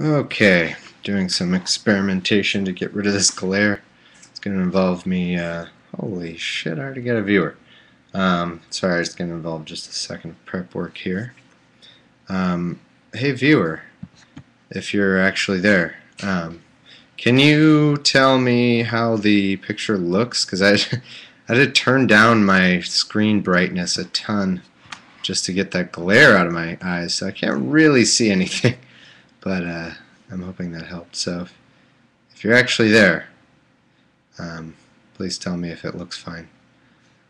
Okay, doing some experimentation to get rid of this glare. It's going to involve me, holy shit, I already got a viewer. Sorry, it's going to involve just a second of prep work here. Hey viewer, if you're actually there, can you tell me how the picture looks? Because I had to turn down my screen brightness a ton just to get that glare out of my eyes, so I can't really see anything. But I'm hoping that helped. So if you're actually there, please tell me if it looks fine.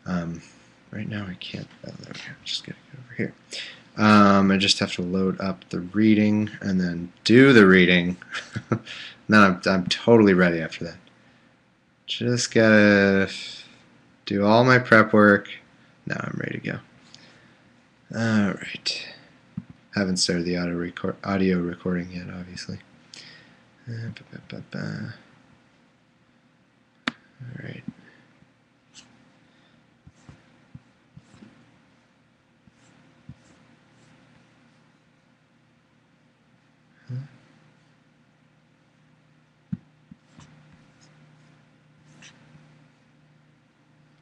Right now I can't. Oh, there we go. Just gotta get over here. I just have to load up the reading and then do the reading. Then I'm totally ready after that. Just gotta do all my prep work. Now I'm ready to go. All right. Haven't started the audio recording yet, obviously. Alright.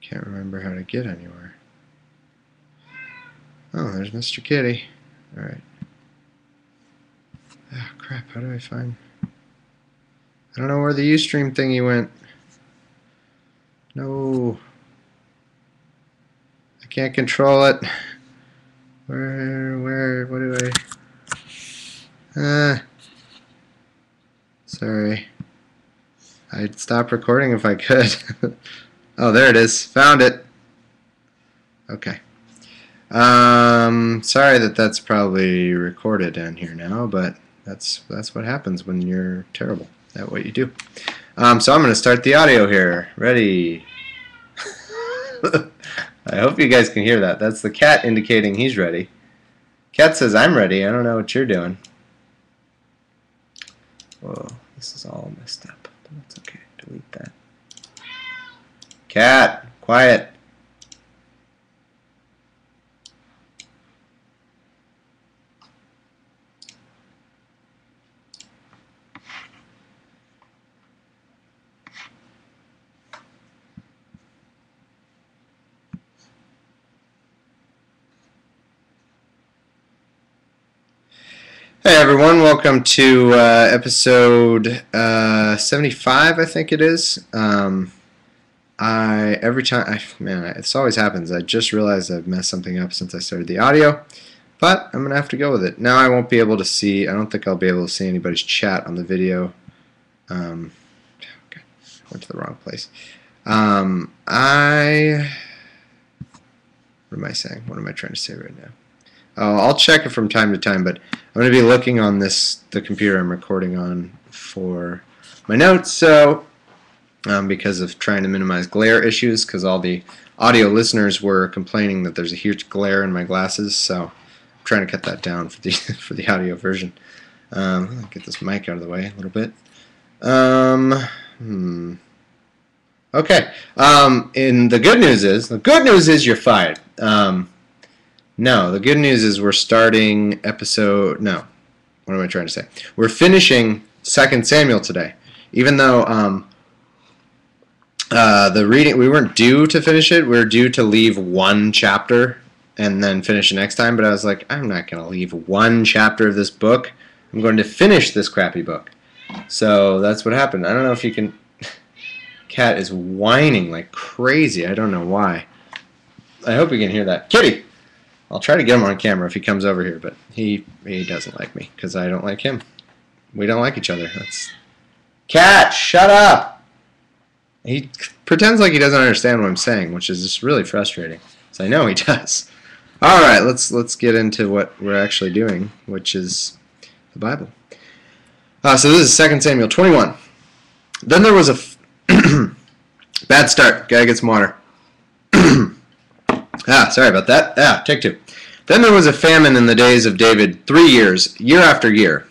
Can't remember how to get anywhere. Oh, there's Mr. Kitty. Alright. Ah, crap, how do I find... I don't know where the Ustream thingy went. No. I can't control it. What do I... Sorry. I'd stop recording if I could. Oh, there it is. Found it. Okay. Sorry that's probably recorded down here now, but that's what happens when you're terrible at what you do. So I'm going to start the audio here. Ready? I hope you guys can hear that. That's the cat indicating he's ready. Cat says I'm ready. I don't know what you're doing. Whoa, this is all messed up. But that's okay. Delete that. Cat, quiet. Hey everyone, welcome to episode 75, I think it is. Every time, this always happens. I just realized I've messed something up since I started the audio, but I'm gonna have to go with it. Now I won't be able to see. I don't think I'll be able to see anybody's chat on the video. Okay, went to the wrong place. What am I saying? What am I trying to say right now? I'll check it from time to time, but I'm going to be looking on the computer I'm recording on for my notes, so because of trying to minimize glare issues, because all the audio listeners were complaining that there's a huge glare in my glasses, so I'm trying to cut that down for the for the audio version. I'll get this mic out of the way a little bit. Okay. And the good news is you're fired. No, the good news is we're starting episode... No, what am I trying to say? We're finishing 2 Samuel today. Even though the reading... We weren't due to finish it. We were due to leave one chapter and then finish it next time. But I was like, I'm not going to leave one chapter of this book. I'm going to finish this crappy book. So that's what happened. I don't know if you can... Cat is whining like crazy. I don't know why. I hope you can hear that. Kitty! I'll try to get him on camera if he comes over here, but he doesn't like me because I don't like him. We don't like each other. That's... Cat, shut up! He pretends like he doesn't understand what I'm saying, which is just really frustrating. So I know he does. All right, let's get into what we're actually doing, which is the Bible. So this is 2 Samuel 21. Then there was a bad start. Gotta get some water. Sorry about that. Take two. Then there was a famine in the days of David 3 years, year after year.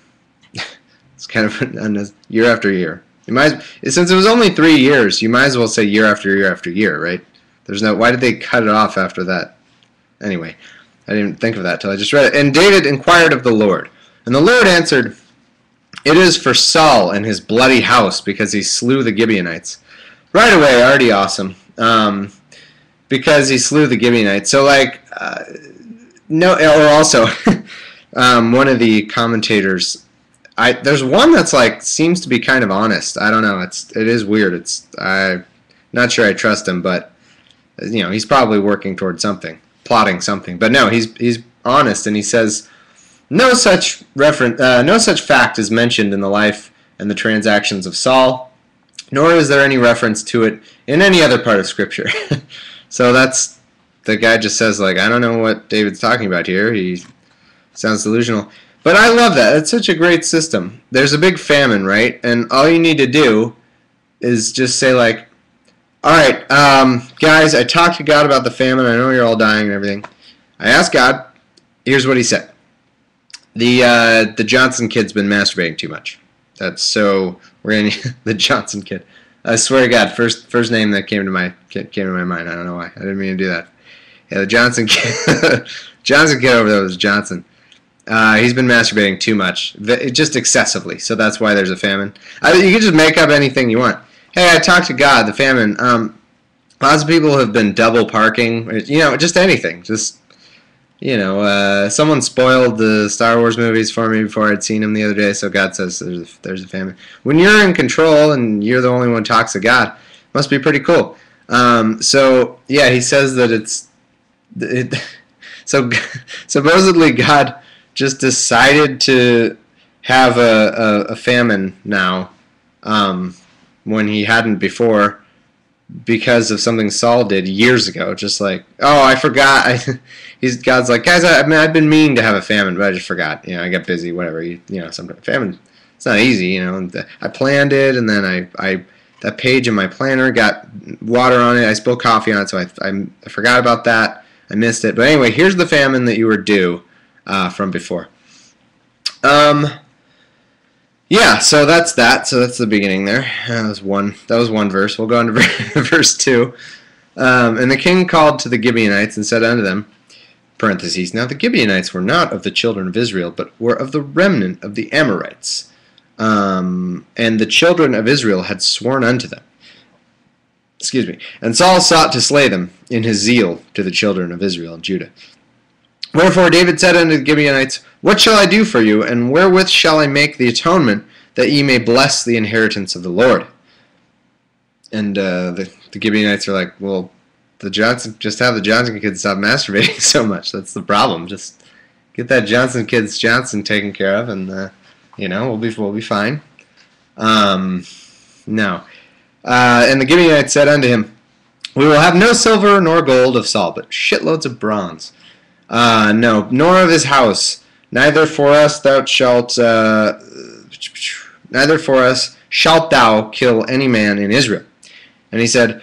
It's kind of year after year. Since it was only 3 years, you might as well say year after year after year, right? Why did they cut it off after that? Anyway, I didn't think of that till I just read it. And David inquired of the Lord. And the Lord answered, It is for Saul and his bloody house, because he slew the Gibeonites. Right away, already awesome. Because he slew the Gibeonites. So, like, no, or also, one of the commentators, there's one that's like seems to be kind of honest. I don't know. It is weird. I'm not sure I trust him, but you know, he's probably working toward something, plotting something. But no, he's honest, and he says no such fact is mentioned in the life and the transactions of Saul, nor is there any reference to it in any other part of Scripture. So that's, the guy just says, like, I don't know what David's talking about here. He sounds delusional. But I love that. It's such a great system. There's a big famine, right? And all you need to do is just say, like, all right, guys, I talked to God about the famine. I know you're all dying and everything. I asked God. Here's what he said. The Johnson kid's been masturbating too much. So we're gonna need the Johnson kid. I swear to God, first name that came to my mind. I don't know why. I didn't mean to do that. Yeah, the Johnson kid. Johnson kid over there was Johnson. He's been masturbating too much, just excessively. So that's why there's a famine. You can just make up anything you want. Hey, I talked to God. The famine. Lots of people have been double parking. You know, just anything. Just, you know, someone spoiled the Star Wars movies for me before I'd seen them the other day. So God says there's a famine. When you're in control and you're the only one who talks to God, it must be pretty cool. So yeah, he says that so supposedly God just decided to have a famine now, when he hadn't before, because of something Saul did years ago. Just like, oh, I forgot. God's like, guys, I've been meaning to have a famine, but I just forgot. You know, I got busy. Whatever. You know, sometimes famine. It's not easy. You know, I planned it, and then that page in my planner got water on it. I spilled coffee on it, so I forgot about that. I missed it. But anyway, here's the famine that you were due from before. Yeah, so that's that. So that's the beginning there. That was one verse. We'll go on to verse 2. And the king called to the Gibeonites and said unto them, parentheses, now the Gibeonites were not of the children of Israel, but were of the remnant of the Amorites. And the children of Israel had sworn unto them. Excuse me. And Saul sought to slay them in his zeal to the children of Israel and Judah. Wherefore David said unto the Gibeonites, what shall I do for you, and wherewith shall I make the atonement, that ye may bless the inheritance of the Lord? And the Gibeonites are like, well, just have the Johnson kids stop masturbating so much. That's the problem. Just get that Johnson taken care of, and you know, we'll be fine. No. And the Gibeonites said unto him, we will have no silver nor gold of Saul, but shitloads of bronze. No, nor of his house. Neither for us shalt thou kill any man in Israel. And he said,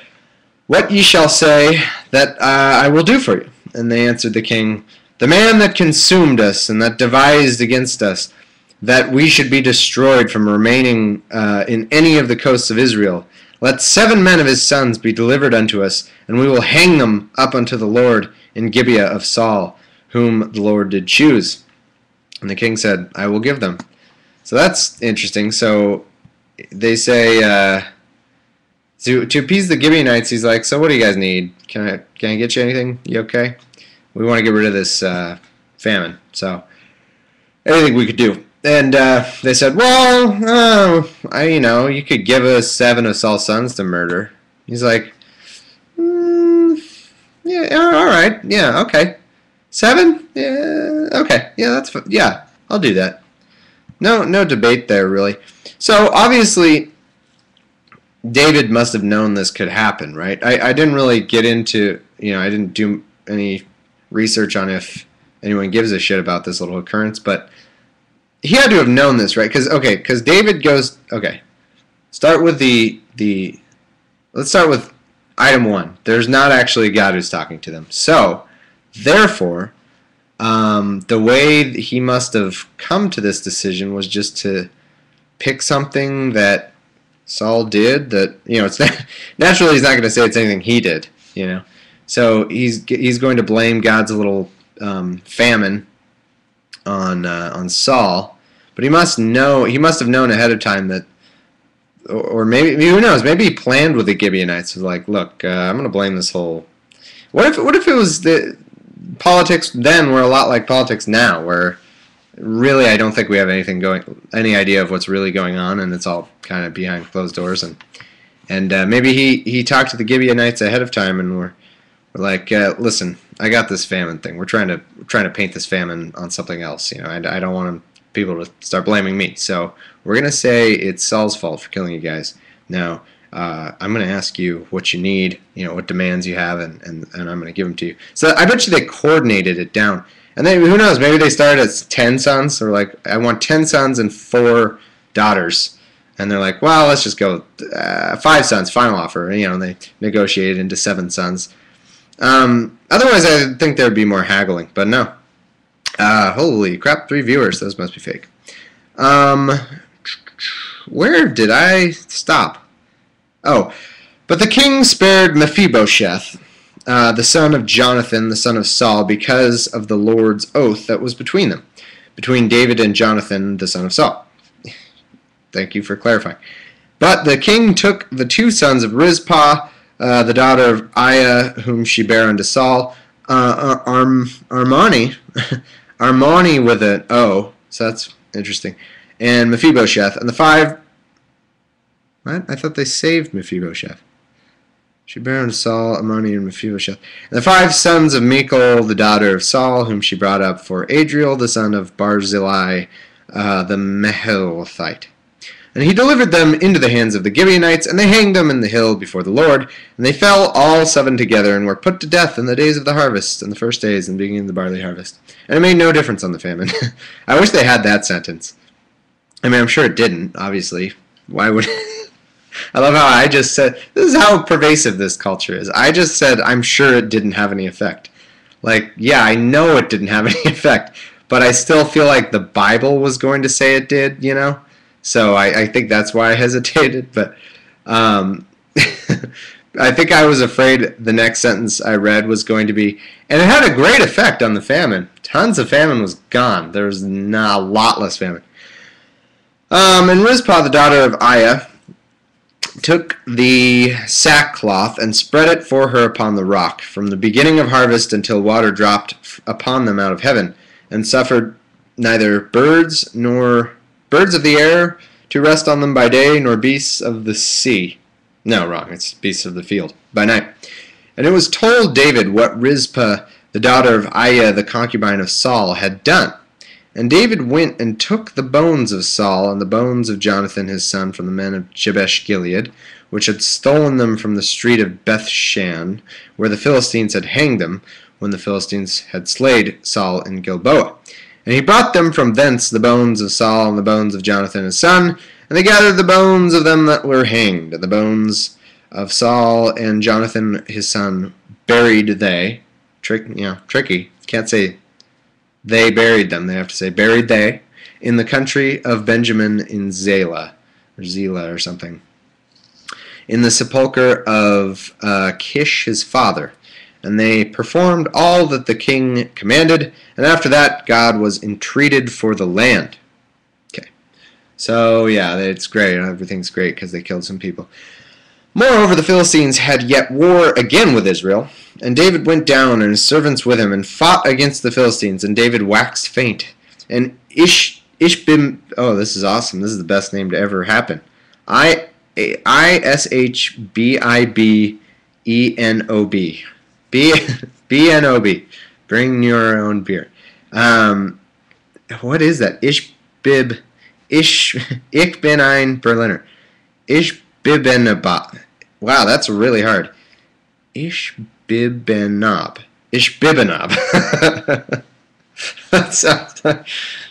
what ye shall say, that I will do for you. And they answered the king, the man that consumed us and that devised against us, that we should be destroyed from remaining in any of the coasts of Israel. Let 7 men of his sons be delivered unto us, and we will hang them up unto the Lord in Gibeah of Saul, whom the Lord did choose. And the king said, I will give them. So that's interesting. So they say, to appease the Gibeonites, he's like, so what do you guys need? Can I get you anything? You okay? We want to get rid of this famine. So anything we could do. And they said, well, you could give us 7 of Saul's sons to murder. He's like, yeah, all right, yeah, okay. 7? Yeah, okay, yeah, yeah, I'll do that. No debate there, really. So obviously, David must have known this could happen, right? I didn't really get into, I didn't do any research on if anyone gives a shit about this little occurrence, but he had to have known this, right? Because David goes, okay, start with let's start with item 1. There's not actually God who's talking to them. So, therefore, the way he must have come to this decision was just to pick something that Saul did that, it's naturally he's not going to say it's anything he did, So he's going to blame God's little famine on Saul, But he must know. He must have known ahead of time that, or maybe who knows? Maybe he planned with the Gibeonites. Was like, look, I'm going to blame this whole. What if it was the politics then were a lot like politics now, where really I don't think we have any idea of what's really going on, and it's all kind of behind closed doors, and maybe he talked to the Gibeonites ahead of time, and we're like, listen, I got this famine thing. We're trying to paint this famine on something else. You know, I don't want people to start blaming me. So we're gonna say it's Saul's fault for killing you guys. Now I'm gonna ask you what you need. You know, what demands you have, and I'm gonna give them to you. So I bet you they coordinated it down. And then who knows? Maybe they started as 10 sons, or like, I want 10 sons and 4 daughters. And they're like, well, let's just go 5 sons, final offer. And, you know, they negotiated into 7 sons. Otherwise, I think there would be more haggling, but no. Holy crap, 3 viewers. Those must be fake. Where did I stop? Oh, but the king spared Mephibosheth, the son of Jonathan, the son of Saul, because of the Lord's oath that was between them, between David and Jonathan, the son of Saul. Thank you for clarifying. But the king took the 2 sons of Rizpah, the daughter of Aiah, whom she bare unto Saul, Armani, Armani with an O, so that's interesting, and Mephibosheth, and the 5. What? I thought they saved Mephibosheth. She bare unto Saul, Armani, and Mephibosheth. And the 5 sons of Michal, the daughter of Saul, whom she brought up for Adriel, the son of Barzillai, the Meholathite. And he delivered them into the hands of the Gibeonites, and they hanged them in the hill before the Lord. And they fell all 7 together, and were put to death in the days of the harvest, in the first days, and beginning of the barley harvest. And it made no difference on the famine. I wish they had that sentence. I mean, I'm sure it didn't, obviously. Why would... I love how I just said, this is how pervasive this culture is. I just said, I'm sure it didn't have any effect. Like, yeah, I know it didn't have any effect, but I still feel like the Bible was going to say it did, you know? So I think that's why I hesitated, but I think I was afraid the next sentence I read was going to be, and it had a great effect on the famine. Tons of famine was gone. There was a lot less famine. And Rizpah, the daughter of Aiah, took the sackcloth and spread it for her upon the rock, from the beginning of harvest until water dropped upon them out of heaven, and suffered neither birds of the air to rest on them by day, nor beasts of the sea. No, wrong, it's beasts of the field, by night. And it was told David what Rizpah, the daughter of Aiah, the concubine of Saul, had done. And David went and took the bones of Saul and the bones of Jonathan his son from the men of Jabesh Gilead, which had stolen them from the street of Bethshan, where the Philistines had hanged them, when the Philistines had slayed Saul in Gilboa. And he brought them from thence, the bones of Saul and the bones of Jonathan his son, and they gathered the bones of them that were hanged, and the bones of Saul and Jonathan his son buried they. Tricky. Can't say they buried them. They have to say buried they in the country of Benjamin in Zela or something. In the sepulchre of Kish his father. And they performed all that the king commanded, and after that God was entreated for the land. Okay, so yeah, it's great. Everything's great because they killed some people. Moreover, the Philistines had yet war again with Israel, and David went down and his servants with him and fought against the Philistines, and David waxed faint. And Ishbim, oh, this is awesome. This is the best name to ever happen. Ishbibenob. B-N-O-B. Bring your own beer. What is that? Ich bin ein Berliner. Ishbibenob. Wow, that's really hard. Ishbibenob.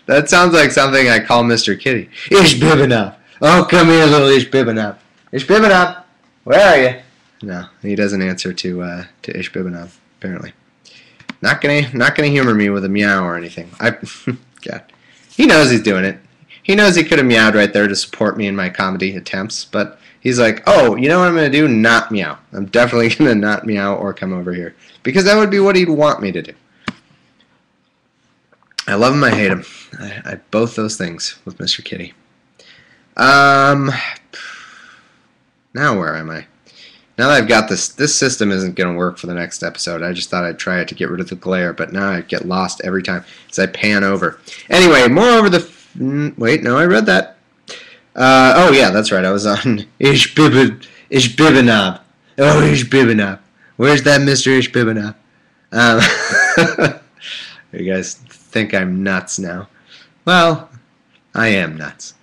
That sounds like something I call Mr. Kitty. Ishbibenob. Oh, come here, little Ishbibenob. Ishbibenob, where are you? No, he doesn't answer to Ishbibenob, apparently. Not gonna humor me with a meow or anything. God, he knows he's doing it. He knows he could have meowed right there to support me in my comedy attempts, but he's like, oh, you know what I'm gonna do? Not meow. I'm definitely gonna not meow or come over here because that would be what he'd want me to do. I love him, I hate him. I both those things with Mr. Kitty. Now where am I? Now that I've got this system isn't going to work for the next episode. I just thought I'd try it to get rid of the glare, but now I get lost every time as I pan over. Anyway, more over the... wait, no, I read that. Oh, yeah, that's right. I was on Ishbibinab. Oh, Ishbibinab. Where's that Mr. Ishbibinab? You guys think I'm nuts now. Well, I am nuts.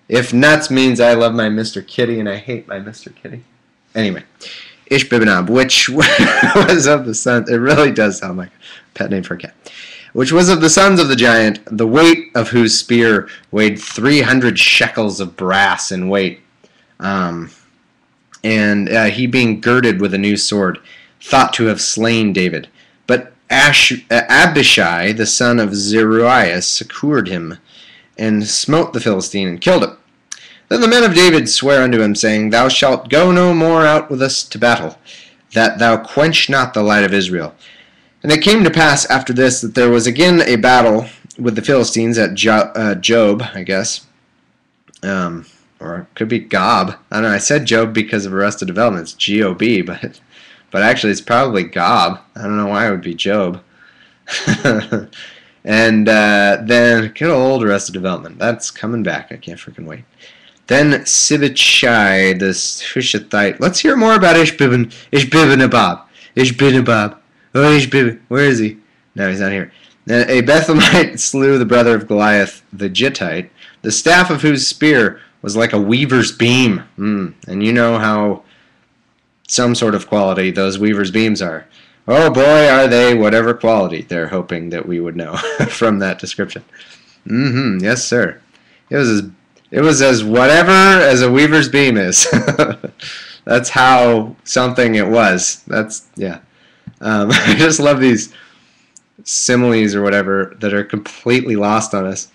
If nuts means I love my Mr. Kitty and I hate my Mr. Kitty. Anyway, Ishbibinab, which was of the sons... It really does sound like a pet name for a cat. Which was of the sons of the giant, the weight of whose spear weighed 300 shekels of brass in weight. And he being girded with a new sword, thought to have slain David. But Abishai, the son of Zeruiah, succored him, and smote the Philistine, and killed him. Then the men of David sware unto him, saying, Thou shalt go no more out with us to battle, that thou quench not the light of Israel. And it came to pass after this that there was again a battle with the Philistines at Job, I guess. Or it could be Gob. I don't know, I said Job because of Arrested Development. It's G-O-B, but actually it's probably Gob. I don't know why it would be Job. And then, good old Arrested Development. That's coming back. I can't freaking wait. Then Sibbachai, the Hushathite. Let's hear more about Ishbibinabab. Ishbibinabab. Oh, Ishbibin. Where is he? No, he's not here. Then a Bethlehemite slew the brother of Goliath, the Gittite, the staff of whose spear was like a weaver's beam. And you know how some sort of quality those weaver's beams are. Oh boy, are they whatever quality they're hoping that we would know from that description. Yes, sir. It was as whatever as a weaver's beam is. That's how something it was. That's, yeah. I just love these similes or whatever that are completely lost on us.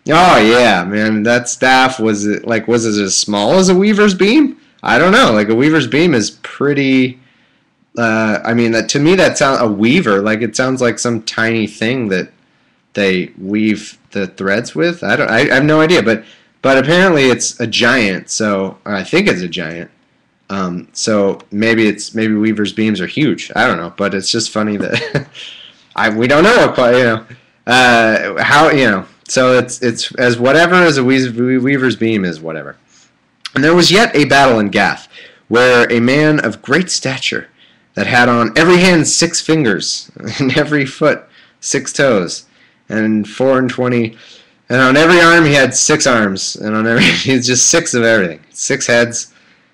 Oh yeah, man, that staff was it as small as a weaver's beam? I don't know. Like a weaver's beam is pretty. I mean, to me that sounds a weaver. Like it sounds like some tiny thing that they weave the threads with. I have no idea, but apparently it's a giant. So I think it's a giant. So maybe weaver's beams are huge. I don't know, but it's just funny that we don't know what how So it's as whatever as a weaver's beam is whatever. And there was yet a battle in Gath, where a man of great stature that had on every hand 6 fingers, and every foot 6 toes, and 24, and on every arm he had 6 arms, and on every he had just 6 of everything, 6 heads.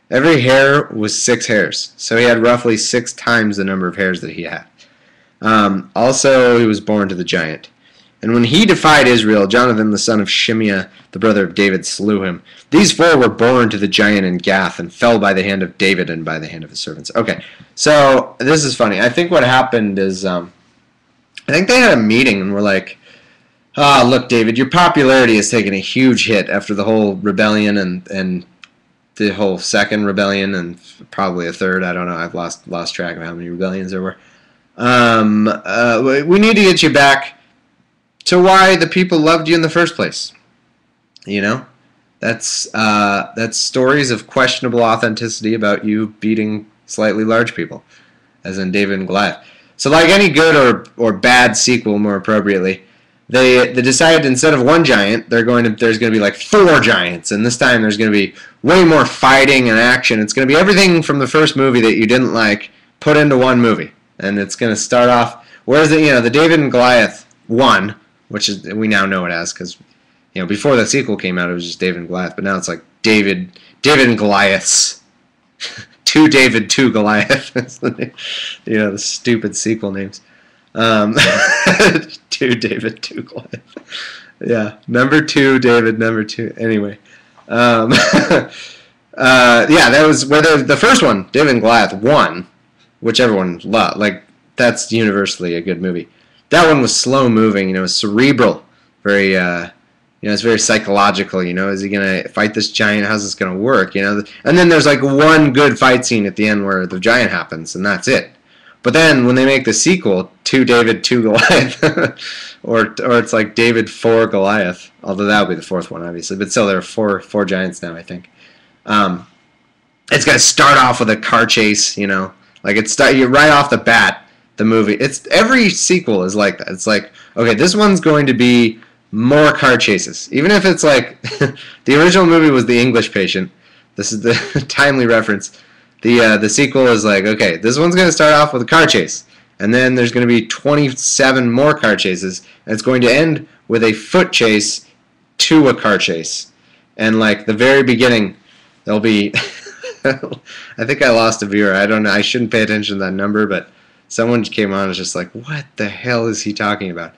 Every hair was 6 hairs, so he had roughly 6 times the number of hairs that he had. Also, he was born to the giant. And when he defied Israel, Jonathan the son of Shimeah, the brother of David, slew him. These 4 were born to the giant in Gath, and fell by the hand of David and by the hand of his servants. Okay, so this is funny. I think what happened is, I think they had a meeting and were like, look, David, your popularity has taken a huge hit after the whole rebellion and the whole second rebellion and probably a third. I don't know. I've lost track of how many rebellions there were. We need to get you back to why the people loved you in the first place. You know, that's stories of questionable authenticity about you beating slightly large people, as in David and Goliath. So like any good or bad sequel, more appropriately, they decided instead of 1 giant, there's going to be like 4 giants, and this time there's going to be way more fighting and action. It's going to be everything from the first movie that you didn't like put into one movie, and it's going to start off. Whereas the David and Goliath 1, which is we now know it as, because before the sequel came out it was just David and Goliath, but now it's like David and Goliaths. 2 David, 2 Goliath. The stupid sequel names. 2 David, 2 Goliath. Yeah, number 2 David, number 2. Anyway, that was whether the first one, David and Goliath 1, which everyone loved. Like that's universally a good movie. That one was slow moving. It was cerebral, very. It's very psychological. Is he gonna fight this giant? How's this gonna work? And then there's like one good fight scene at the end where the giant happens, and that's it. But then when they make the sequel, 2 David, 2 Goliath, or it's like David 4 Goliath, although that would be the 4th one, obviously. But still, there are four giants now, I think. It's going to start off with a car chase, you know. Like, you're right off the bat, the movie. Every sequel is like that. It's like, okay, this one's going to be more car chases. Even if it's like, the original movie was The English Patient. This is the timely reference. The sequel is like, okay, this one's going to start off with a car chase. And then there's going to be 27 more car chases. And it's going to end with a foot chase to a car chase. And like the very beginning, there'll be... I think I lost a viewer. I don't know. I shouldn't pay attention to that number, but someone came on and was just like, what the hell is he talking about?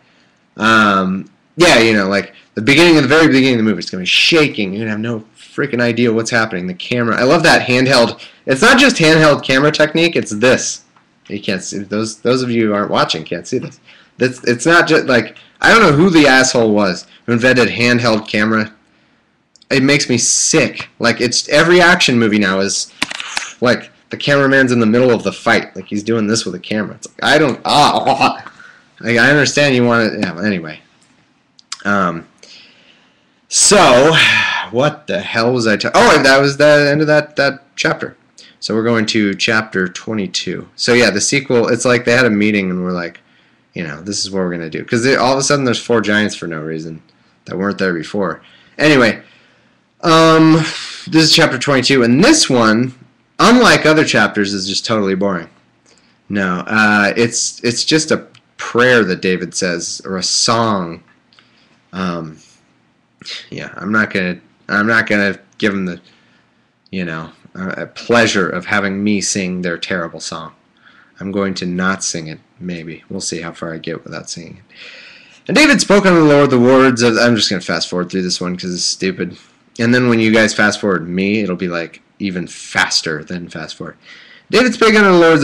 Yeah, you know, like the very beginning of the movie, it's going to be shaking. You're going to have no freaking idea what's happening. The camera. I love that handheld. It's not just handheld camera technique. It's this. You can't see. Those of you who aren't watching can't see this. It's not just like, I don't know who the asshole was who invented handheld camera. It makes me sick. Like, it's every action movie now is like the cameraman's in the middle of the fight. Like, he's doing this with a camera. It's like, I don't... Like, I understand you want to... Yeah, anyway. So, what the hell was I talking... Oh, that was the end of that chapter. So we're going to chapter 22. So yeah, the sequel, it's like they had a meeting and we're like, you know, this is what we're going to do. Because all of a sudden there's 4 giants for no reason that weren't there before. Anyway, this is chapter 22. And this one, unlike other chapters, is just totally boring. No, it's just a prayer that David says, or a song. Yeah, I'm not gonna give him the, you know, pleasure of having me sing their terrible song. I'm going to not sing it. Maybe we'll see how far I get without singing it. And David spoke unto the Lord the words of. I'm just gonna fast forward through this one because it's stupid. And then when you guys fast forward me, it'll be like even faster than fast forward. David spake unto the Lord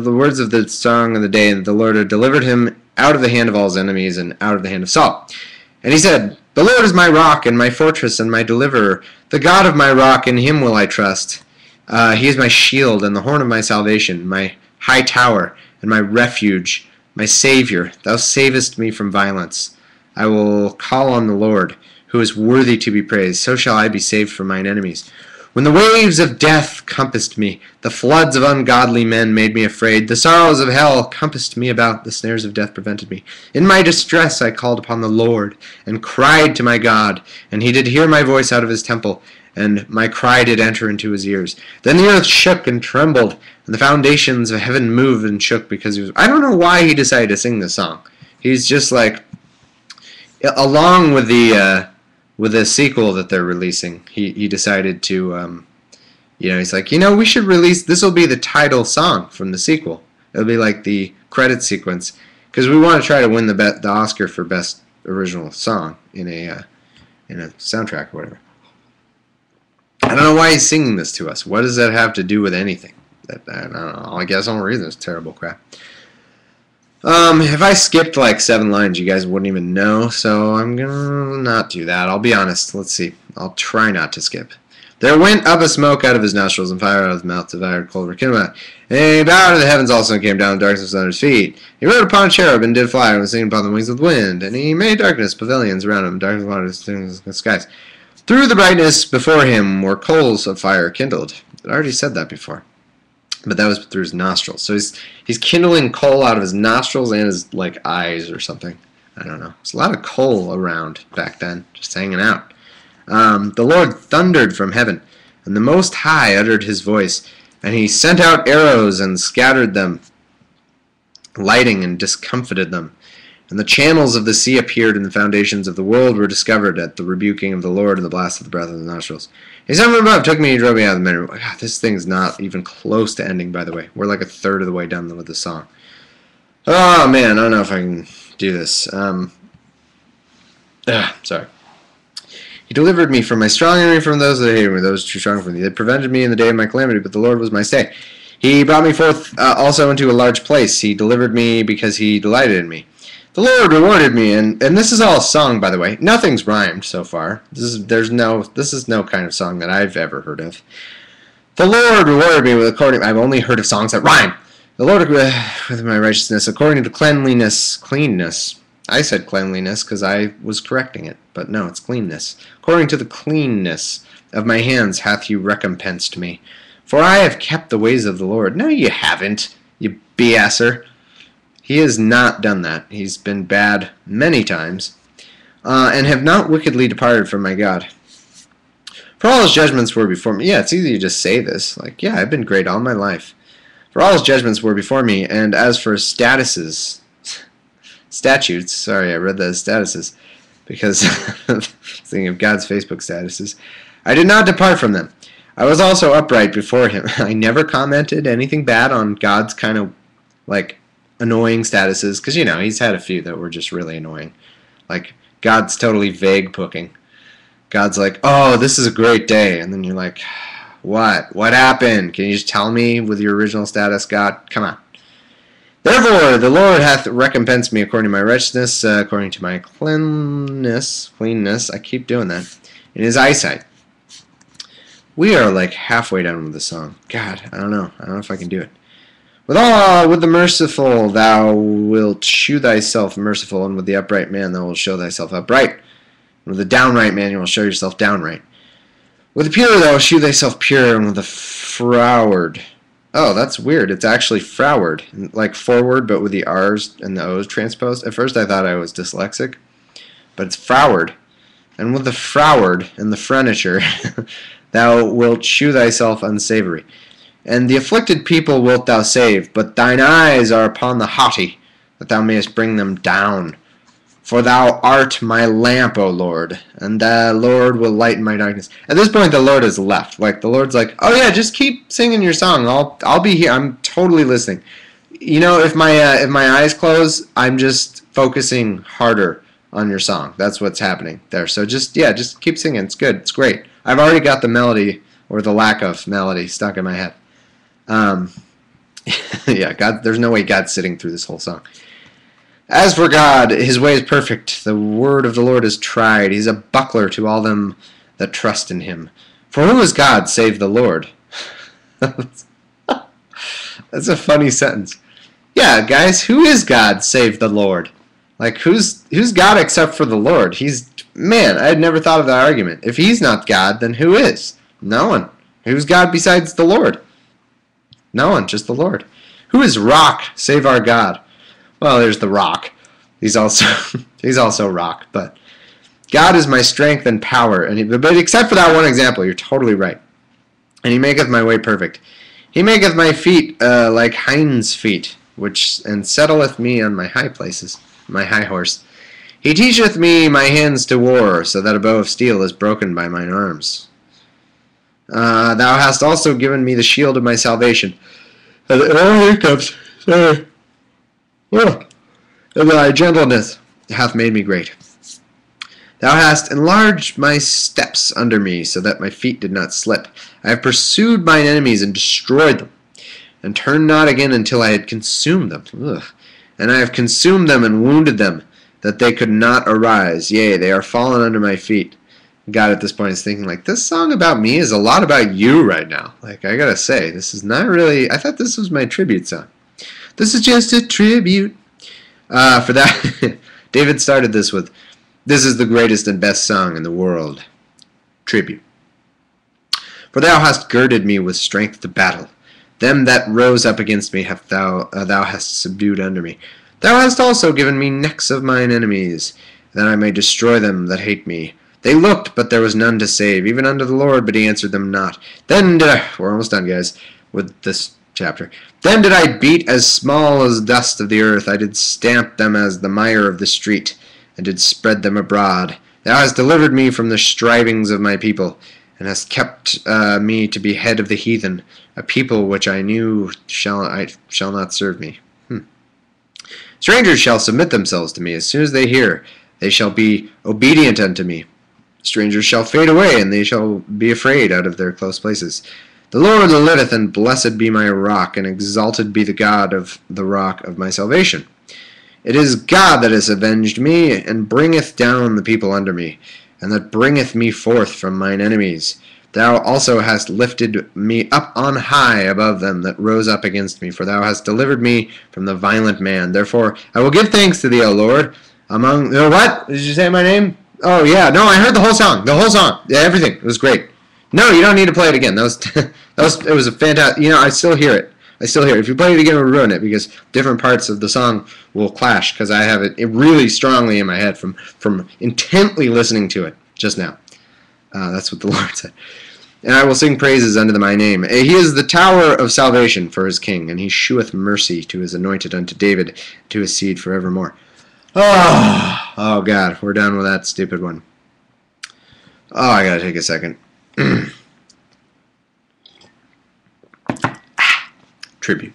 the words of the song of the day, and the Lord had delivered him out of the hand of all his enemies and out of the hand of Saul. And he said, The Lord is my rock and my fortress and my deliverer, the God of my rock, in him will I trust. He is my shield and the horn of my salvation, my high tower and my refuge, my Savior. Thou savest me from violence. I will call on the Lord, who is worthy to be praised. So shall I be saved from mine enemies. When the waves of death compassed me, the floods of ungodly men made me afraid. The sorrows of hell compassed me about, the snares of death prevented me. In my distress I called upon the Lord, and cried to my God, and he did hear my voice out of his temple, and my cry did enter into his ears. Then the earth shook and trembled, and the foundations of heaven moved and shook, because he was... I don't know why he decided to sing this song. He's just like... Along with the sequel that they're releasing, he decided to, you know, he's like, you know, we should release, this will be the title song from the sequel. It'll be like the credit sequence, because we want to try to win the Oscar for Best Original Song in a soundtrack or whatever. I don't know why he's singing this to us. What does that have to do with anything? I don't know. I guess I'm reading this terrible crap. If I skipped like 7 lines, you guys wouldn't even know, so I'm gonna not do that. I'll be honest. Let's see. I'll try not to skip. There went up a smoke out of his nostrils, and fire out of his mouth devoured coal rekindled. And he bowed to the heavens also, and came down in darkness under his feet. He rode upon a cherub, and did fly, and was seen upon the wings of the wind. And he made darkness, pavilions around him, darkness waters in the skies. Through the brightness before him were coals of fire kindled. I already said that before. But that was through his nostrils. So he's kindling coal out of his nostrils and his like eyes or something. I don't know. There's a lot of coal around back then, just hanging out. The Lord thundered from heaven, and the Most High uttered his voice, and he sent out arrows and scattered them, lighting and discomfited them. And the channels of the sea appeared, and the foundations of the world were discovered at the rebuking of the Lord and the blast of the breath of the nostrils. He sent from above, took me, and drove me out of the men. God, this thing's not even close to ending, by the way. We're like a third of the way done with the song. Oh, man, I don't know if I can do this. Sorry. He delivered me from my strong enemy, from those that hated me, those too strong for me. They prevented me in the day of my calamity, but the Lord was my stay. He brought me forth also into a large place. He delivered me because he delighted in me. The Lord rewarded me, and this is all a song, by the way. Nothing's rhymed so far. This is no kind of song that I've ever heard of. The Lord rewarded me with according. I've only heard of songs that rhyme. The Lord with my righteousness, according to cleanness. I said cleanliness because I was correcting it, but no, it's cleanness. According to the cleanness of my hands hath you recompensed me. For I have kept the ways of the Lord. No, you haven't, you BSer. He has not done that. He's been bad many times, and have not wickedly departed from my God. For all his judgments were before me. Yeah, it's easy to just say this. Like, yeah, I've been great all my life. For all his judgments were before me, and as for statutes, sorry, I read that as statuses, because thinking of God's Facebook statuses, I did not depart from them. I was also upright before him. I never commented anything bad on God's kind of, like, annoying statuses, because, you know, he's had a few that were just really annoying. Like, God's totally vague booking. God's like, oh, this is a great day, and then you're like, what? What happened? Can you just tell me with your original status, God? Come on. Therefore, the Lord hath recompensed me according to my righteousness, according to my cleanness, I keep doing that, in his eyesight. We are like halfway done with the song. God, I don't know if I can do it. With the merciful thou wilt shew thyself merciful, and with the upright man thou wilt show thyself upright. And with the downright man you will show yourself downright. With the pure thou wilt shew thyself pure, and with the froward. Oh, that's weird. It's actually froward, like forward, but with the R's and the O's transposed. At first I thought I was dyslexic, but it's froward. And with the froward and the furniture thou wilt shew thyself unsavory. And the afflicted people wilt thou save, but thine eyes are upon the haughty, that thou mayest bring them down. For thou art my lamp, O Lord, and the Lord will lighten my darkness. At this point, the Lord has left. Like, the Lord's like, oh yeah, just keep singing your song. I'll be here. I'm totally listening. You know, if my eyes close, I'm just focusing harder on your song. That's what's happening there. So just keep singing. It's good. It's great. I've already got the melody, or the lack of melody, stuck in my head. Yeah, God. There's no way God's sitting through this whole song. As for God, his way is perfect. The word of the Lord is tried. He's a buckler to all them that trust in him. For who is God save the Lord? That's a funny sentence. Yeah, guys, who is God save the Lord? Like, who's God except for the Lord? Man, I had never thought of that argument. If he's not God, then who is? No one. Who's God besides the Lord? No one, just the Lord. Who is rock save our God? Well, there's the rock. He's also rock, but God is my strength and power. But except for that one example, you're totally right. And he maketh my way perfect. He maketh my feet like hinds' feet, and settleth me on my high places, my high horse. He teacheth me my hands to war, so that a bow of steel is broken by mine arms. Thou hast also given me the shield of my salvation. Here comes. Sorry. And thy gentleness hath made me great. Thou hast enlarged my steps under me, so that my feet did not slip. I have pursued mine enemies and destroyed them, and turned not again until I had consumed them. Ugh. And I have consumed them and wounded them, that they could not arise. Yea, they are fallen under my feet. God at this point is thinking, like, this song about me is a lot about you right now. Like, I gotta say, this is not really... I thought this was my tribute song. This is just a tribute. For that, David started this with, this is the greatest and best song in the world. Tribute. For thou hast girded me with strength to battle. Them that rose up against me thou hast subdued under me. Thou hast also given me necks of mine enemies, that I may destroy them that hate me. They looked, but there was none to save, even unto the Lord, but he answered them not. Then did I... We're almost done, guys, with this chapter. Then did I beat as small as dust of the earth. I did stamp them as the mire of the street, and did spread them abroad. Thou hast delivered me from the strivings of my people, and hast kept me to be head of the heathen, a people which I knew shall not serve me. Strangers shall submit themselves to me. As soon as they hear, they shall be obedient unto me. Strangers shall fade away, and they shall be afraid out of their close places. The Lord liveth, and blessed be my rock, and exalted be the God of the rock of my salvation. It is God that has avenged me, and bringeth down the people under me, and that bringeth me forth from mine enemies, Thou also hast lifted me up on high above them that rose up against me, for thou hast delivered me from the violent man. Therefore I will give thanks to thee, O Lord. Among what? Did you say my name? Oh yeah, no, I heard the whole song. The whole song. Yeah, everything. It was great. No, you don't need to play it again. That was it was a fantastic. I still hear it. I still hear it. If you play it again, it will ruin it because different parts of the song will clash because I have it really strongly in my head from intently listening to it just now. That's what the Lord said. And I will sing praises unto my name. He is the tower of salvation for his king, and he sheweth mercy to his anointed, unto David, to his seed forevermore. Oh God, we're done with that stupid one. Oh, I gotta take a second. Tribute.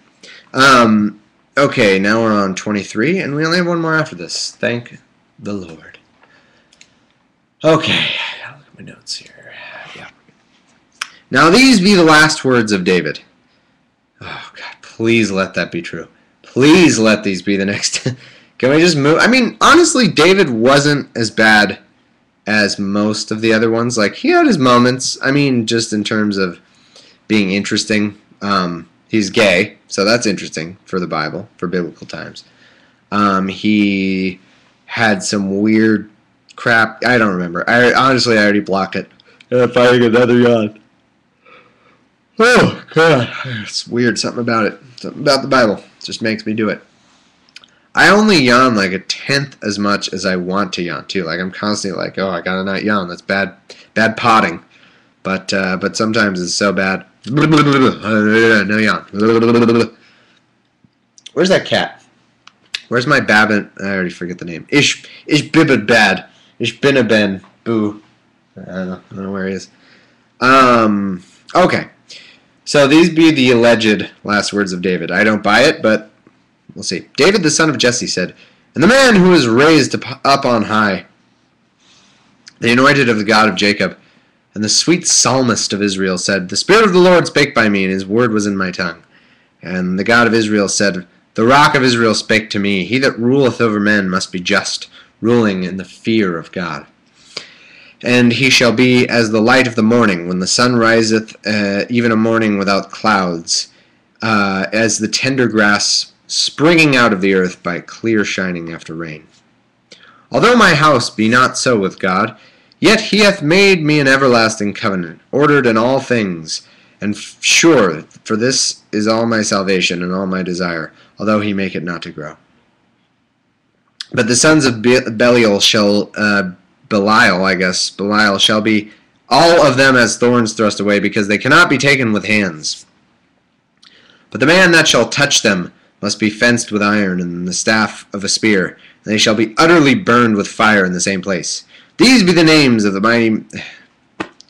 Okay, now we're on 23, and we only have one more after this. Thank the Lord. Okay, I'll look at my notes here. Yeah. Now these be the last words of David. Oh God, please let that be true. Please let these be the next. Can we just move? I mean, honestly, David wasn't as bad as most of the other ones. Like, he had his moments. I mean, just in terms of being interesting. He's gay, so that's interesting for the Bible, for biblical times. He had some weird crap. I don't remember. Honestly, I already blocked it. Fighting another yawn. Oh, God. It's weird. Something about it. Something about the Bible. Just makes me do it. I only yawn like a tenth as much as I want to yawn, too. Like, I'm constantly like, oh, I gotta not yawn. That's bad potting. But sometimes it's so bad. No yawn. Where's that cat? Where's my Babbin? I already forget the name. Ish Bibabad. Ish Binaben. Boo. I don't know where he is. Okay. So these be the alleged last words of David. I don't buy it, but we'll see. David, the son of Jesse, said, and the man who was raised up on high, the anointed of the God of Jacob, and the sweet psalmist of Israel said, the Spirit of the Lord spake by me, and his word was in my tongue. And the God of Israel said, the rock of Israel spake to me, he that ruleth over men must be just, ruling in the fear of God. And he shall be as the light of the morning, when the sun riseth, even a morning without clouds, as the tender grass springing out of the earth by clear shining after rain. Although my house be not so with God, yet he hath made me an everlasting covenant, ordered in all things, and sure, for this is all my salvation and all my desire, although he make it not to grow. But the sons of Belial shall, Belial shall be all of them as thorns thrust away, because they cannot be taken with hands. But the man that shall touch them must be fenced with iron, and the staff of a spear, and they shall be utterly burned with fire in the same place. These be the names of the mighty...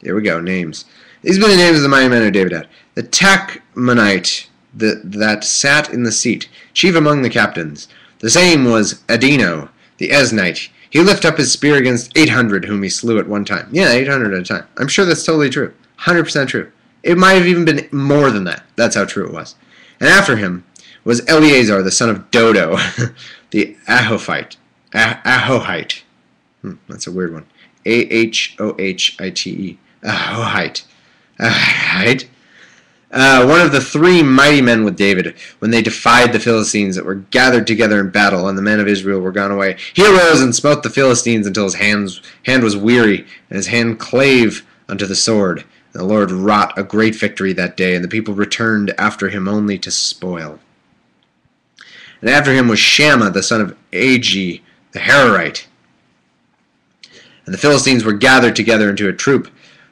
Here we go, names. These be the names of the mighty men who David had. The Tachmonite that sat in the seat, chief among the captains. The same was Adino, the Esnite. He lifted up his spear against 800 whom he slew at one time. Yeah, 800 at a time. I'm sure that's totally true. 100% true. It might have even been more than that. That's how true it was. And after him was Eleazar, the son of Dodo, the Ahohite. That's a weird one. Ahohite. Ahohite. Ahohite. One of the three mighty men with David, when they defied the Philistines that were gathered together in battle, and the men of Israel were gone away. He arose and smote the Philistines until his hand was weary, and his hand clave unto the sword. And the Lord wrought a great victory that day, and the people returned after him only to spoil. And after him was Shammah, the son of Agi, the Hararite. And the Philistines were gathered together into a troop,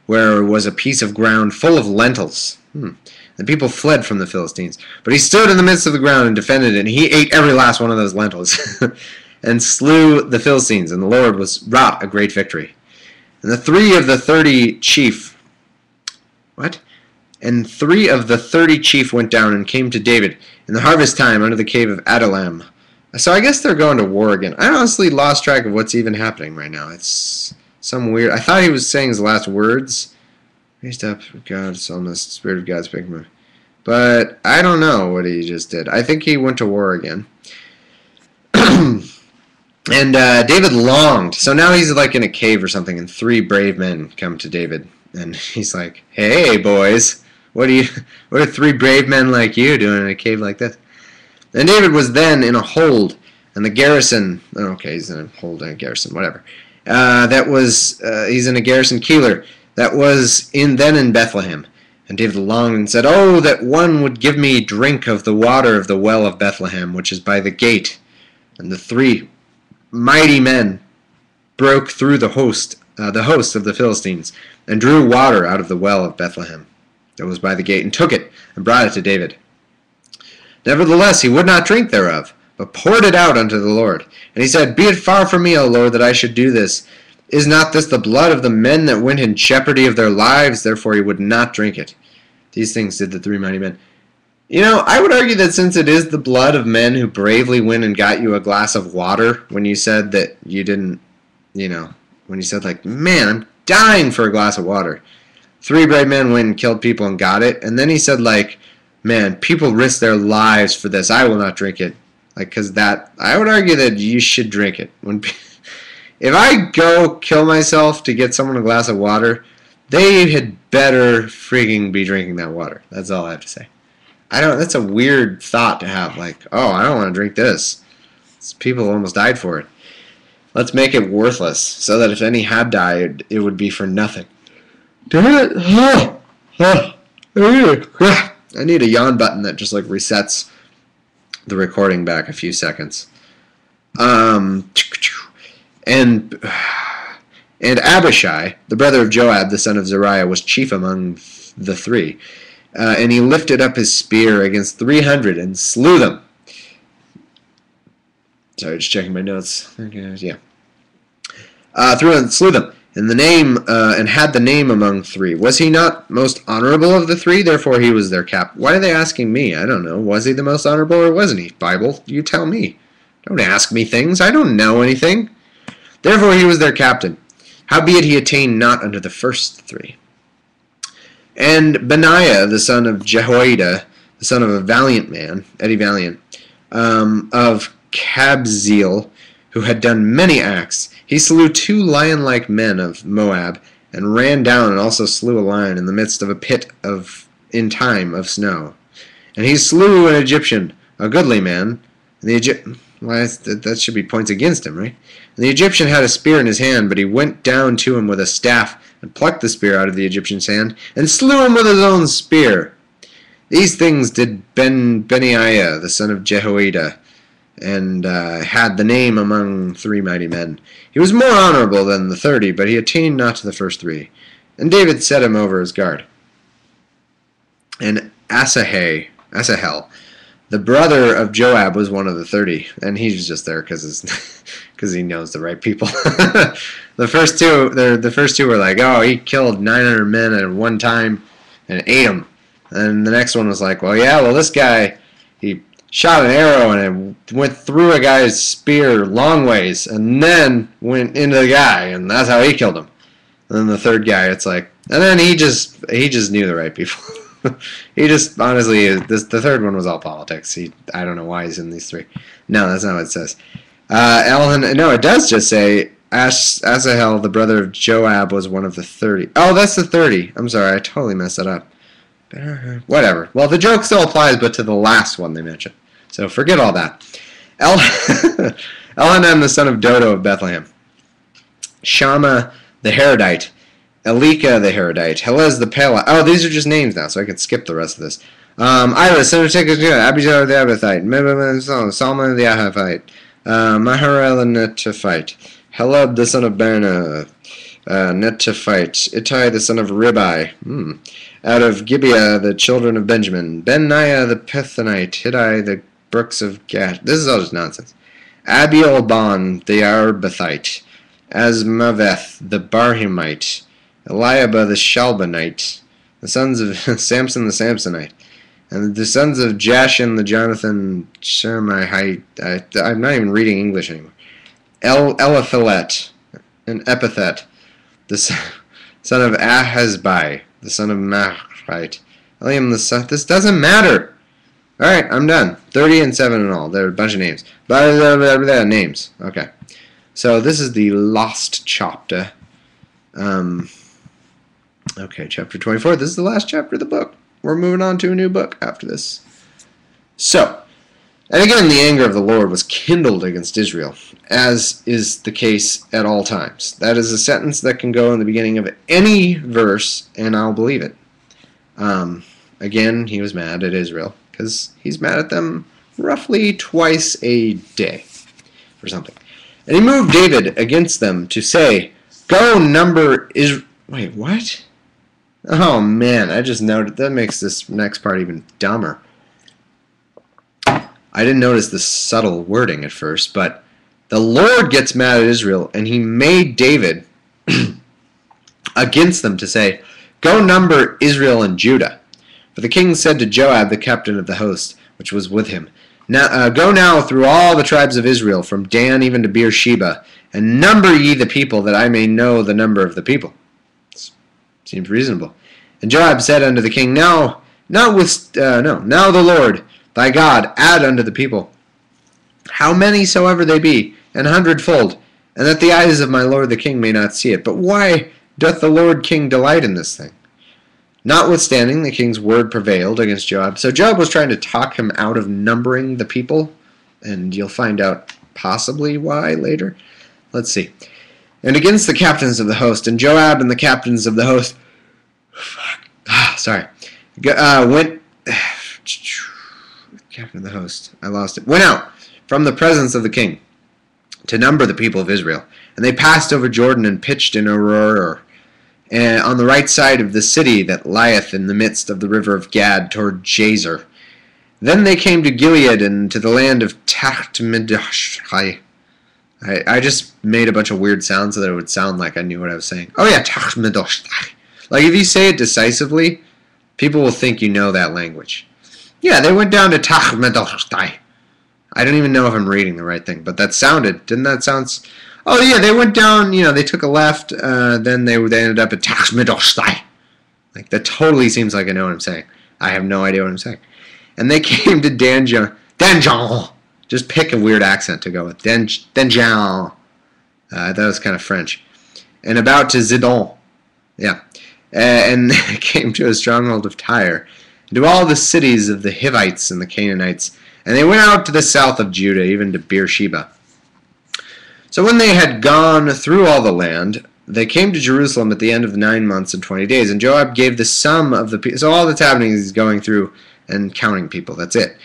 where was a piece of ground full of lentils. The people fled from the Philistines. But he stood in the midst of the ground and defended it, and he ate every last one of those lentils, and slew the Philistines, and the Lord wrought a great victory. And three of the 30 chief went down and came to David in the harvest time under the cave of Adullam. So I guess they're going to war again. I honestly lost track of what's even happening right now. It's some weird... I thought he was saying his last words. Raised up, God, psalmist, Spirit of God, speaking of... But I don't know what he just did. I think he went to war again. And David longed. So now he's like in a cave or something, and three brave men come to David. And he's like, "Hey, boys, what are 3 brave men like you doing in a cave like this?" And David was then in a hold, and the garrison. Okay, he's in a hold and a garrison, whatever. He's in a garrison Keeler that was then in Bethlehem. And David longed and said, "Oh, that one would give me drink of the water of the well of Bethlehem, which is by the gate." And the 3 mighty men broke through the host of the Philistines, and drew water out of the well of Bethlehem that was by the gate, and took it, and brought it to David. Nevertheless he would not drink thereof, but poured it out unto the Lord. And he said, "Be it far from me, O Lord, that I should do this. Is not this the blood of the men that went in jeopardy of their lives?" Therefore he would not drink it. These things did the 3 mighty men. I would argue that since it is the blood of men who bravely went and got you a glass of water, when you said that you didn't, when you said like, "Man, I'm dying for a glass of water." 3 brave men went and killed people and got it. And then he said like, "Man, people risk their lives for this. I will not drink it." Because I would argue that you should drink it. If I go kill myself to get someone a glass of water, they had better freaking be drinking that water. That's all I have to say. That's a weird thought to have. Like, oh, I don't want to drink this. People almost died for it. Let's make it worthless, so that if any had died, it would be for nothing. Damn it! I need a yawn button that just like resets the recording back a few seconds. And Abishai, the brother of Joab, the son of Zeruiah, was chief among the 3. And he lifted up his spear against 300 and slew them. Sorry, just checking my notes. Yeah. Slew them. And had the name among 3. Was he not most honorable of the 3? Therefore he was their cap. Why are they asking me? I don't know. Was he the most honorable or wasn't he? Bible, you tell me. Don't ask me things. I don't know anything. Therefore he was their captain. Howbeit he attained not unto the first 3. And Benaiah, the son of Jehoiada, the son of a valiant man, Eddie Valiant, of Kabzeel, who had done many acts, he slew 2 lion-like men of Moab, and ran down and also slew a lion in the midst of a pit in time of snow. And he slew an Egyptian, a goodly man. And that should be points against him, right? And the Egyptian had a spear in his hand, but he went down to him with a staff, and plucked the spear out of the Egyptian's hand, and slew him with his own spear. These things did Benaiah, the son of Jehoiada, and had the name among 3 mighty men. He was more honorable than the 30, but he attained not to the first 3. And David set him over his guard. And Asahel, the brother of Joab, was one of the 30, and he was just there because he knows the right people. The first two were like, "Oh, he killed 900 men at one time and ate them." And the next one was like, well, this guy, he shot an arrow and it went through a guy's spear long ways and then went into the guy, and that's how he killed him. And then the third guy, it's like, and then he just knew the right people. He just, honestly, the third one was all politics. I don't know why he's in these 3. No, that's not what it says. It does just say Asahel, the brother of Joab, was one of the 30. Oh, that's the 30. I'm sorry, I totally messed that up. Whatever. Well, the joke still applies, but to the last one they mentioned. So forget all that. Elhanan, the son of Dodo of Bethlehem. Shammah, the Harodite. Elika, the Harodite. Helez, the Pelah. Oh, these are just names now, so I can skip the rest of this. Ira, son of Tekah, Abijah the Abathite. Salmon the Ahavite. Maharel the Netphite. Heleb, the son of Bana. Netphite. Ittai, the son of Ribai. Out of Gibeah, the children of Benjamin. Benaiah, the Pethonite. Hiddai, the brooks of Gash. This is all just nonsense. Abielban, the Arbathite. Asmaveth, the Barhumite. Eliabah, the Shalbanite. The sons of Samson, the Samsonite. And the sons of Jashin, the Jonathan Shermahite. I'm not even reading English anymore. Eliphelet, an epithet. The son of Ahazbai, the son of Machite. Eliam, the son. This doesn't matter. Alright, I'm done. 30 and 7 in all. There are a bunch of names. Names. Okay. So this is the last chapter. Okay, chapter 24. This is the last chapter of the book. We're moving on to a new book after this. So, and again the anger of the Lord was kindled against Israel, as is the case at all times. That is a sentence that can go in the beginning of any verse, and I'll believe it. Again, he was mad at Israel, because he's mad at them roughly twice a day, or something. And he moved David against them to say, go number Israel. Wait, what? Oh man, I just noted that makes this next part even dumber. I didn't notice the subtle wording at first, but the Lord gets mad at Israel, and he made David against them to say, go number Israel and Judah. For the king said to Joab, the captain of the host, which was with him, now, go now through all the tribes of Israel, from Dan even to Beersheba, and number ye the people, that I may know the number of the people. Seems reasonable. And Joab said unto the king, now the Lord thy God add unto the people, how many soever they be, an hundredfold, and that the eyes of my lord the king may not see it. But why doth the Lord king delight in this thing? Notwithstanding, the king's word prevailed against Joab. So Joab was trying to talk him out of numbering the people, and you'll find out possibly why later. Let's see. And against the captains of the host, and Joab and the captains of the host, went, captain of the host, I lost it, went out from the presence of the king to number the people of Israel. And they passed over Jordan and pitched in Aroer, and on the right side of the city that lieth in the midst of the river of Gad toward Jazer. Then they came to Gilead and to the land of Tachmedoshai. I just made a bunch of weird sounds so that it would sound like I knew what I was saying. Oh yeah, Tachmedoshai. Like if you say it decisively, people will think you know that language. Yeah, they went down to Tachmedoshai. I don't even know if I'm reading the right thing, but that sounded, didn't that sound... Oh yeah, they went down, they took a left, then they ended up at Tachmedoshai. Like, that totally seems like I know what I'm saying. I have no idea what I'm saying. And they came to Danjan. Just pick a weird accent to go with. Danjan. That was kind of French. And about to Zidon. Yeah. And they came to a stronghold of Tyre, and to all the cities of the Hivites and the Canaanites. And they went out to the south of Judah, even to Beersheba. So when they had gone through all the land, they came to Jerusalem at the end of 9 months and 20 days. And Joab gave the sum of the people. So all that's happening is he's going through and counting people. That's it.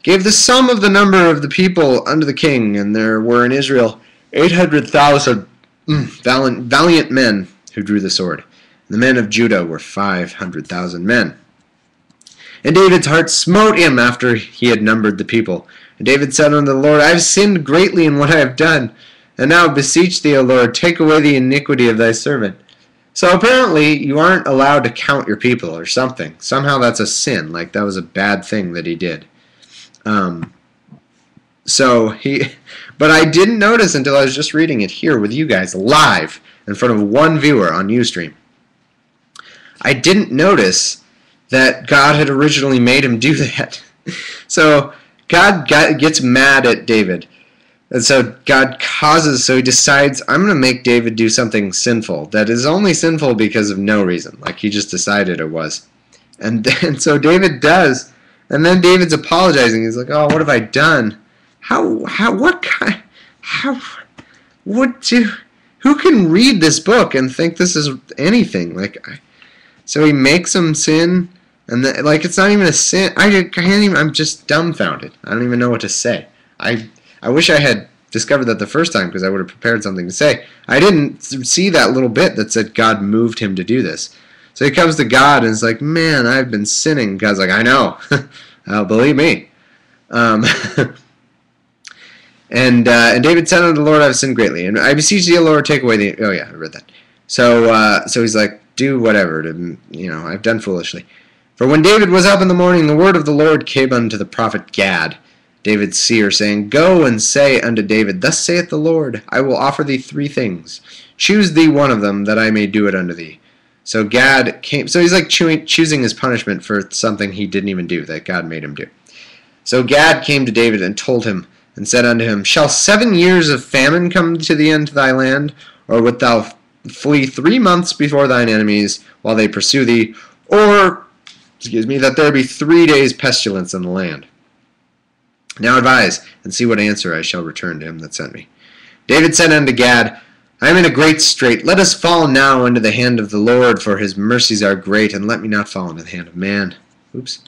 Gave the sum of the number of the people unto the king. And there were in Israel 800,000 valiant men who drew the sword. And the men of Judah were 500,000 men. And David's heart smote him after he had numbered the people. And David said unto the Lord, I have sinned greatly in what I have done. And now beseech thee, O Lord, take away the iniquity of thy servant. So apparently you aren't allowed to count your people or something. Somehow that's a sin. Like that was a bad thing that he did. But I didn't notice until I was just reading it here with you guys live in front of one viewer on Ustream. I didn't notice that God had originally made him do that. So God gets mad at David. And so God he decides, I'm going to make David do something sinful that is only sinful because of no reason. Like he just decided it was. And then so David does. And then David's apologizing. He's like, oh, what have I done? Who can read this book and think this is anything? So he makes him sin. And it's not even a sin. I'm just dumbfounded. I don't even know what to say. I wish I had discovered that the first time because I would have prepared something to say. I didn't see that little bit that said God moved him to do this. So he comes to God and is like, man, I've been sinning. God's like, I know. Believe me. And David said unto the Lord, I have sinned greatly. And I beseech thee, O Lord, take away the... Oh yeah, I read that. So he's like, do whatever. I've done foolishly. For when David was up in the morning, the word of the Lord came unto the prophet Gad, David's seer, saying, Go and say unto David, Thus saith the Lord, I will offer thee 3 things. Choose thee one of them, that I may do it unto thee. So Gad came. So he's like choosing his punishment for something he didn't even do, that God made him do. So Gad came to David and told him, and said unto him, Shall 7 years of famine come to the end of thy land, or wilt thou flee 3 months before thine enemies while they pursue thee, or, that there be 3 days pestilence in the land. Now advise, and see what answer I shall return to him that sent me. David said unto Gad, I am in a great strait. Let us fall now into the hand of the Lord, for his mercies are great, and let me not fall into the hand of man. Oops.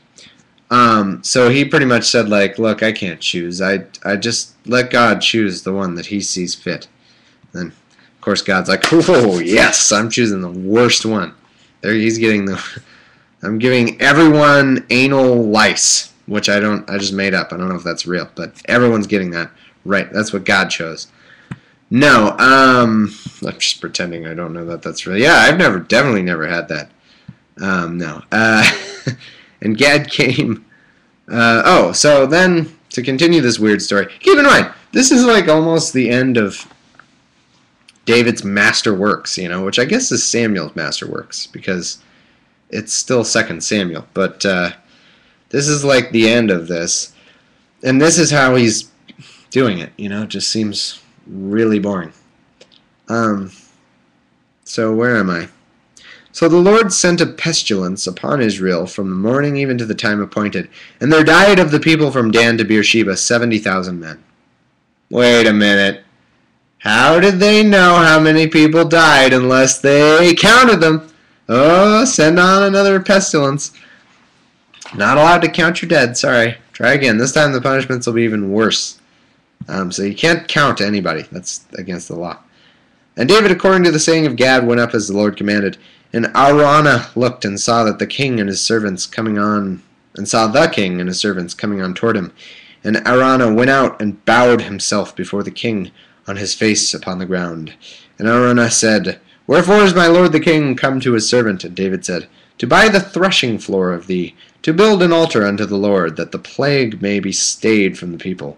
So he pretty much said, like, look, I can't choose. I just let God choose the one that he sees fit. And of course God's like, oh yes, I'm choosing the worst one. There he's getting I'm giving everyone anal lice, which I just made up. I don't know if that's real, but everyone's getting that right. That's what God chose. No, I'm just pretending I don't know that that's real. Yeah, I've definitely never had that. No. And Gad came. So then to continue this weird story, keep in mind this is like almost the end of David's masterworks, which I guess is Samuel's masterworks because it's still 2 Samuel. But this is like the end of this, and this is how he's doing it. It just seems really boring. So where am I? So the Lord sent a pestilence upon Israel from the morning even to the time appointed, and there died of the people from Dan to Beersheba 70,000 men. Wait a minute. How did they know how many people died unless they counted them? Oh, send on another pestilence. Not allowed to count your dead, sorry. Try again. This time the punishments will be even worse. So you can't count anybody. That's against the law. And David, according to the saying of Gad, went up as the Lord commanded. And Araunah looked and saw the king and his servants coming on toward him. And Araunah went out and bowed himself before the king on his face upon the ground. And Araunah said, Wherefore is my lord the king come to his servant? And David said, To buy the threshing floor of thee, to build an altar unto the Lord, that the plague may be stayed from the people.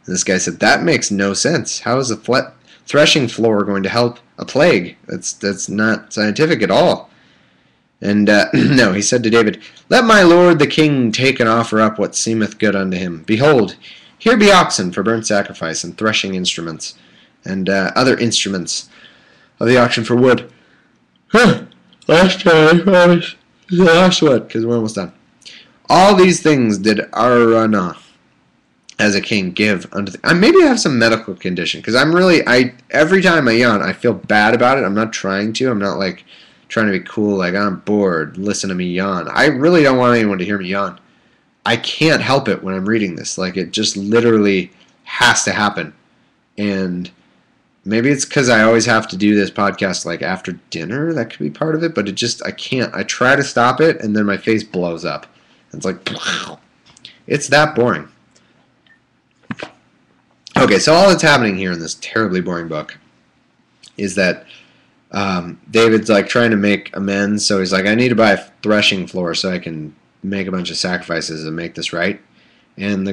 And this guy said, That makes no sense. How is a threshing floor going to help a plague? That's not scientific at all. And no, he said to David, Let my lord the king take and offer up what seemeth good unto him. Behold, here be oxen for burnt sacrifice, and threshing instruments, and other instruments of the auction for wood. Last time, I promise. The last one, because we're almost done. All these things did Araunah as a king give unto the... maybe I have some medical condition, because every time I yawn, I feel bad about it. I'm not trying to. I'm not like trying to be cool, like I'm bored, listen to me yawn. I really don't want anyone to hear me yawn. I can't help it when I'm reading this. Like, it just literally has to happen. And maybe it's because I always have to do this podcast like after dinner. That could be part of it, but I can't. I try to stop it, and then my face blows up. It's like, wow. It's that boring. Okay, so all that's happening here in this terribly boring book is that David's like trying to make amends. So he's like, I need to buy a threshing floor so I can make a bunch of sacrifices and make this right. And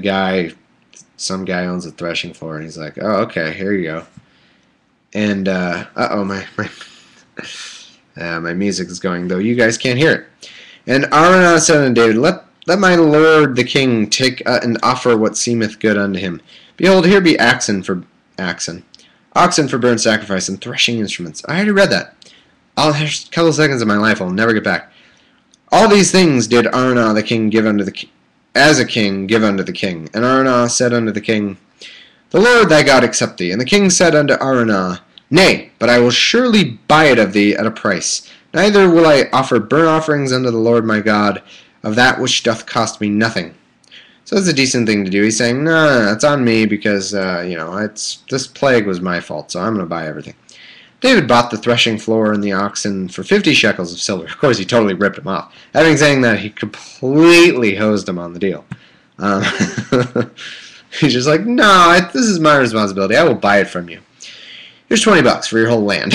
some guy owns a threshing floor, and he's like, oh, okay, here you go. And my music is going, though you guys can't hear it. And Araunah said unto David, Let my lord the king take and offer what seemeth good unto him. Behold, here be oxen for burnt sacrifice, and threshing instruments. I already read that. There's a couple seconds of my life I'll never get back. All these things did Araunah the king give unto the king. And Araunah said unto the king, The Lord thy God accept thee. And the king said unto Araunah, Nay, but I will surely buy it of thee at a price. Neither will I offer burnt offerings unto the Lord my God of that which doth cost me nothing. So it's a decent thing to do. He's saying, no, it's on me because, this plague was my fault, so I'm going to buy everything. David bought the threshing floor and the oxen for 50 shekels of silver. Of course, he totally ripped him off. Having saying that, he completely hosed him on the deal. He's just like, no, this is my responsibility. I will buy it from you. Here's $20 for your whole land.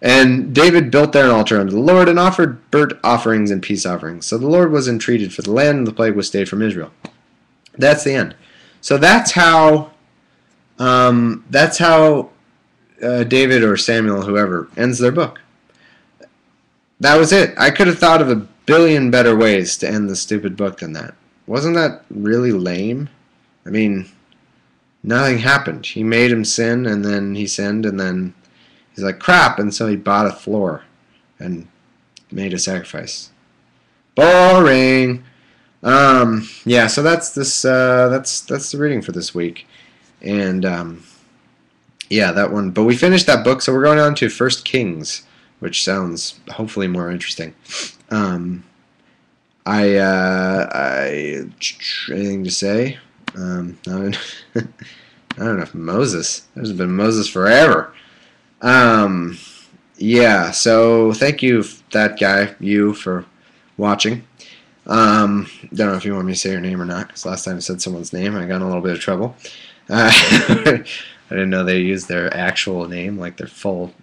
And David built there an altar unto the Lord and offered burnt offerings and peace offerings. So the Lord was entreated for the land, and the plague was stayed from Israel. That's the end. So that's how David or Samuel, whoever, ends their book. That was it. I could have thought of a billion better ways to end the stupid book than that. Wasn't that really lame? Nothing happened. He made him sin, and then he sinned, and then He's like, crap, and so he bought a floor and made a sacrifice. Boring. Yeah, so that's this. That's the reading for this week, and yeah, that one. But we finished that book, so we're going on to First Kings, which sounds hopefully more interesting. Anything to say? I don't know if Moses. There's been Moses forever. Yeah. So thank you, that guy, you, for watching. Don't know if you want me to say your name or not, because last time I said someone's name, I got in a little bit of trouble. I didn't know they used their actual name, like their full.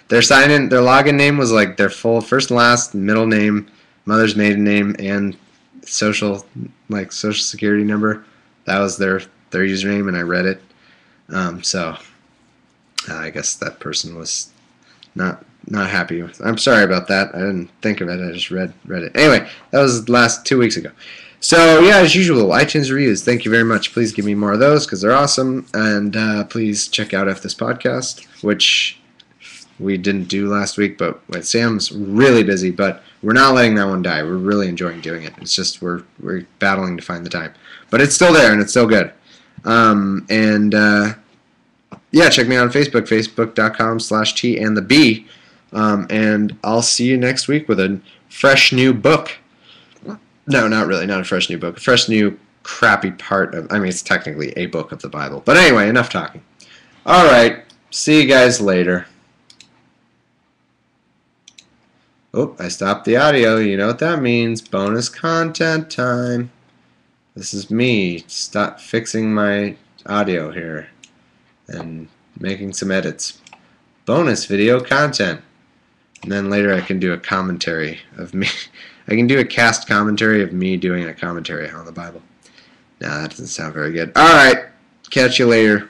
Their login name was like their full first and last, middle name, mother's maiden name, and social security number. That was their username, and I read it. So I guess that person was not happy with. I'm sorry about that. I didn't think of it. I just read it. Anyway, that was last 2 weeks ago. So yeah, as usual, iTunes reviews. Thank you very much. Please give me more of those because they're awesome. And please check out F This Podcast, which we didn't do last week, but Sam's really busy. But we're not letting that one die. We're really enjoying doing it. It's just we're battling to find the time, but it's still there and it's still good. Yeah, check me out on Facebook, facebook.com/T&the-B. And I'll see you next week with a fresh new book. No, not really, not a fresh new book. A fresh new crappy part of, I mean, it's technically a book of the Bible. But anyway, enough talking. All right, see you guys later. Oh, I stopped the audio. You know what that means. Bonus content time. This is me. Stop fixing my audio here and making some edits. Bonus video content. And then later I can do a commentary of me. I can do a cast commentary of me doing a commentary on the Bible. Nah, that doesn't sound very good. Alright, catch you later.